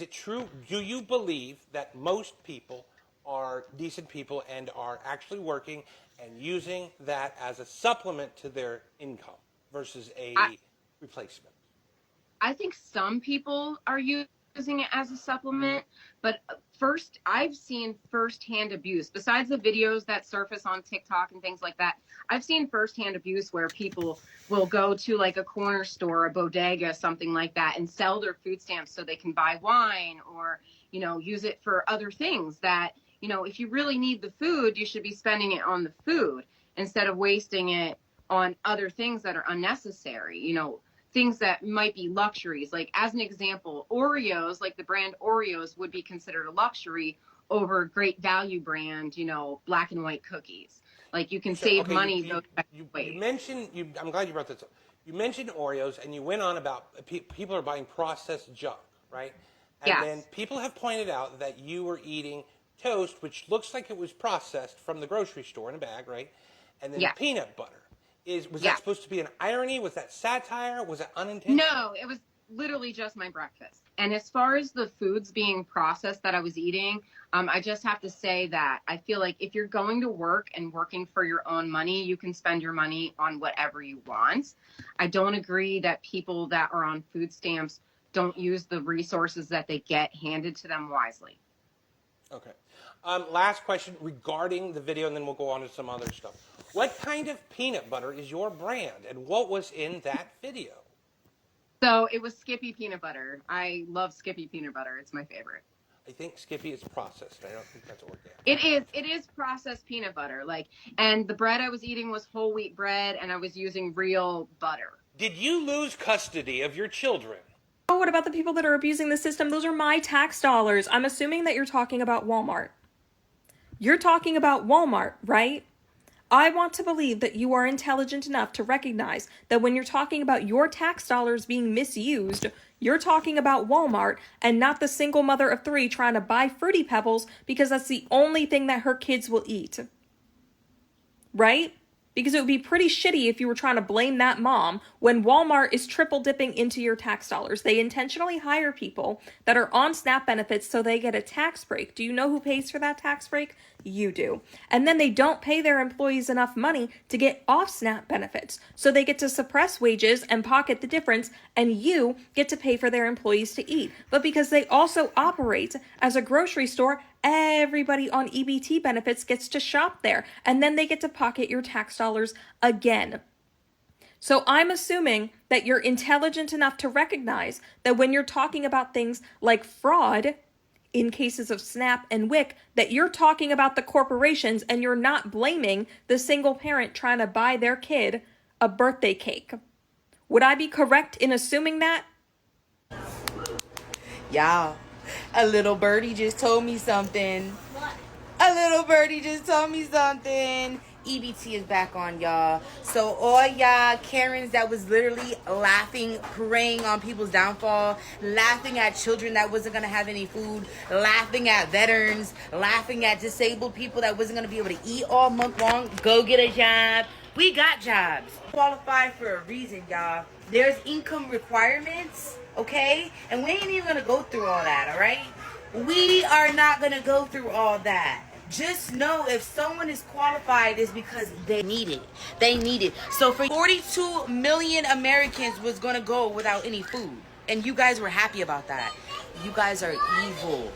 Is it true? Do you believe that most people are decent people and are actually working and using that as a supplement to their income versus I, a replacement? I think some people are using it as a supplement, but first, I've seen firsthand abuse. Besides the videos that surface on TikTok and things like that, I've seen firsthand abuse where people will go to like a corner store, a bodega, something like that, and sell their food stamps so they can buy wine or, use it for other things that, if you really need the food, you should be spending it on the food instead of wasting it on other things that are unnecessary. Things that might be luxuries. Like as an example, Oreos, like the brand Oreos, would be considered a luxury over great value brand, black and white cookies. Like you can So, save okay, money those you ways. mentioned, I'm glad you brought this up. You mentioned Oreos and you went on about people are buying processed junk, right? And then Yes. people have pointed out that you were eating toast, which looks like it was processed from the grocery store in a bag, right? And then Yes. peanut butter. Was that Yes. supposed to be an irony? Was that satire? Was that unintentional? No, it was literally just my breakfast. And as far as the foods being processed that I was eating, I just have to say that I feel like if you're going to work and working for your own money, you can spend your money on whatever you want. I don't agree that people that are on food stamps don't use the resources that they get handed to them wisely. Okay. Last question regarding the video, and then we'll go on to some other stuff. What kind of peanut butter is your brand, and what was in that video? So it was Skippy peanut butter. I love Skippy peanut butter. It's my favorite. I think Skippy is processed. I don't think that's organic. It is processed peanut butter. And the bread I was eating was whole wheat bread and I was using real butter. Did you lose custody of your children? Oh, what about the people that are abusing the system? Those are my tax dollars. I'm assuming that you're talking about Walmart. You're talking about Walmart, right? I want to believe that you are intelligent enough to recognize that when you're talking about your tax dollars being misused, you're talking about Walmart and not the single mother of 3 trying to buy Fruity Pebbles because that's the only thing that her kids will eat. Right? Because it would be pretty shitty if you were trying to blame that mom when Walmart is triple dipping into your tax dollars. They intentionally hire people that are on SNAP benefits so they get a tax break. Do you know who pays for that tax break? You do. And then they don't pay their employees enough money to get off SNAP benefits. So they get to suppress wages and pocket the difference, and you get to pay for their employees to eat. But because they also operate as a grocery store, everybody on EBT benefits gets to shop there, and then they get to pocket your tax dollars again. So I'm assuming that you're intelligent enough to recognize that when you're talking about things like fraud, in cases of SNAP and WIC, that you're talking about the corporations and you're not blaming the single parent trying to buy their kid a birthday cake. Would I be correct in assuming that? Y'all, a little birdie just told me something. What? A little birdie just told me something. EBT is back on, y'all. So all y'all Karens that was literally laughing, preying on people's downfall, laughing at children that wasn't going to have any food, laughing at veterans, laughing at disabled people that wasn't going to be able to eat all month long, go get a job. We got jobs. Qualified for a reason, y'all. There's income requirements, okay? And we ain't even going to go through all that, all right? We are not going to go through all that. Just know if someone is qualified, it's because they need it. They need it. So for 42 million Americans was going to go without any food. And you guys were happy about that. You guys are evil.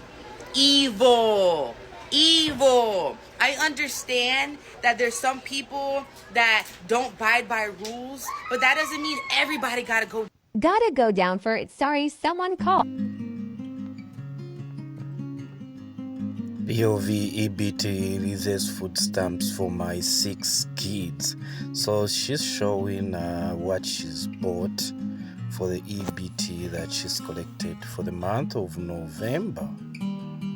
Evil. Evil. I understand that there's some people that don't abide by rules, but that doesn't mean everybody gotta go down for it. Sorry, someone called. POV EBT releases food stamps for my 6 kids. So she's showing what she's bought for the EBT that she's collected for the month of November.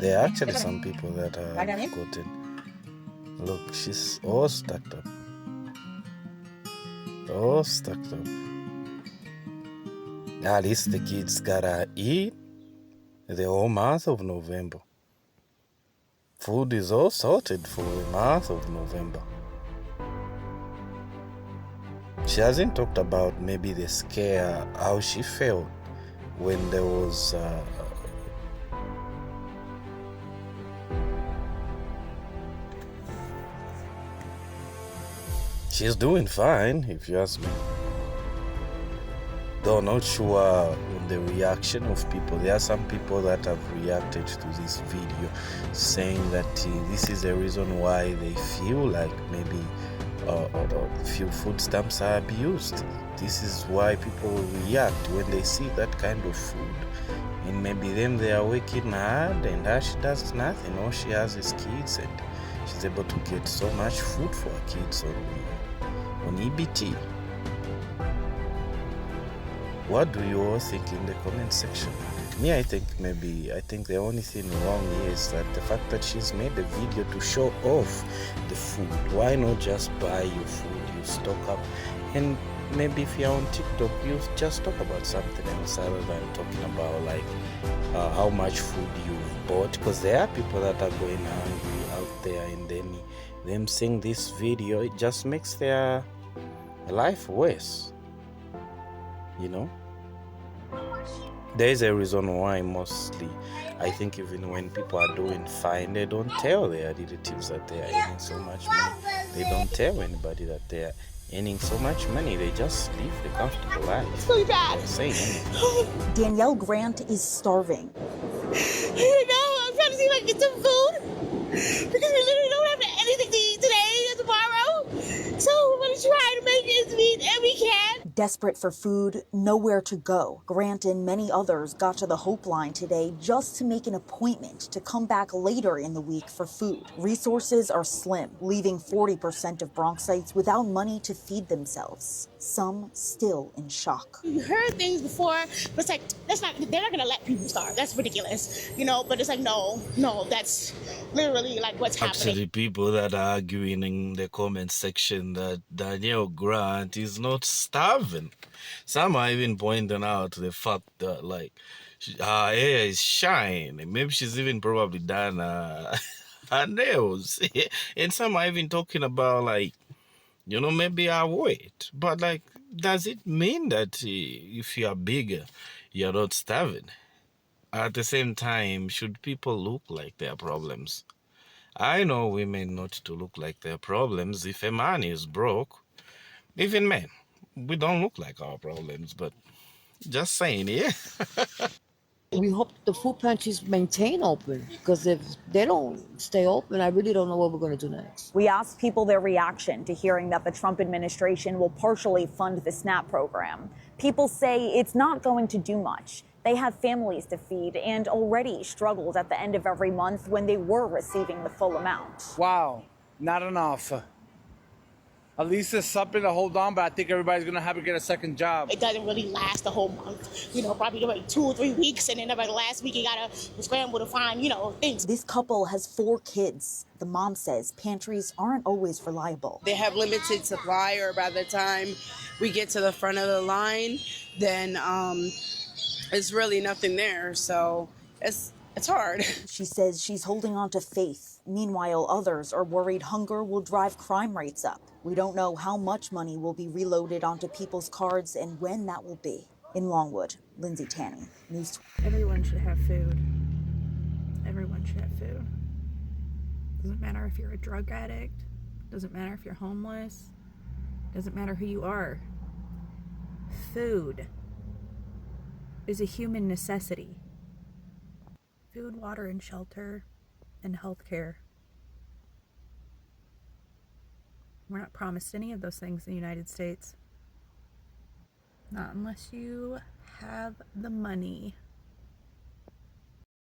There are actually some people that have gotten. Look, she's all stacked up. All stacked up. At least the kids gotta eat the whole month of November. Food is all sorted for the month of November. She hasn't talked about maybe the scare, how she felt when there was she's doing fine, if you ask me. Though not sure on the reaction of people. There are some people that have reacted to this video saying that this is the reason why they feel like maybe few food stamps are abused. This is why people react when they see that kind of food. And maybe then they are working hard and she does nothing. All she has is kids and she's able to get so much food for her kids on EBT. What do you all think in the comment section? Me, I think the only thing wrong is that the fact that she's made a video to show off the food. Why not just buy your food, you stock up, and maybe if you're on TikTok, you just talk about something else other than talking about like how much food you've bought, because there are people that are going hungry out there, and then them seeing this video, it just makes their life worse, you know. There is a reason why mostly I think even when people are doing fine, they don't tell their relatives that they are earning so much money. They don't tell anybody that they are earning so much money. They just live a comfortable life. It's really bad. Saying anything. Danielle Grant is starving. I'm trying to see if I can get some food because we literally don't have anything to eat today or tomorrow. So we're going to try to make ends meet, and we can. Desperate for food, nowhere to go, Grant and many others got to the Hope Line today just to make an appointment to come back later in the week for food. Resources are slim, leaving 40% of Bronxites without money to feed themselves. Some still in shock. You heard things before, but it's like, they're not gonna let people starve. That's ridiculous, but it's like, no, that's literally like what's happening. Actually, people that are arguing in the comment section that Danielle Grant is not starving. Some are even pointing out the fact that like her hair is shiny. Maybe she's even probably done her nails. And some are even talking about like, maybe her weight. But like, does it mean that if you are bigger, you're not starving? At the same time, should people look like their problems? I know women not to look like their problems. If a man is broke, even men, we don't look like our problems, but just saying, yeah. We hope the food pantries maintain open, because if they don't stay open, I really don't know what we're going to do next. We asked people their reaction to hearing that the Trump administration will partially fund the SNAP program. People say it's not going to do much. They have families to feed and already struggled at the end of every month when they were receiving the full amount. Wow, not enough. At least there's something to hold on, but I think everybody's going to have to get a second job. It doesn't really last the whole month, probably like 2 or 3 weeks, and then like last week you got to scramble to find, things. This couple has 4 kids. The mom says pantries aren't always reliable. They have limited supply, or by the time we get to the front of the line, then it's really nothing there, so it's hard. She says she's holding on to faith. Meanwhile, others are worried hunger will drive crime rates up. We don't know how much money will be reloaded onto people's cards and when that will be. In Longwood, Lindsay Tanney, News. Everyone should have food. Everyone should have food. Doesn't matter if you're a drug addict. Doesn't matter if you're homeless. Doesn't matter who you are. Food is a human necessity. Food, water, and shelter, and health care. We're not promised any of those things in the United States. Not unless you have the money.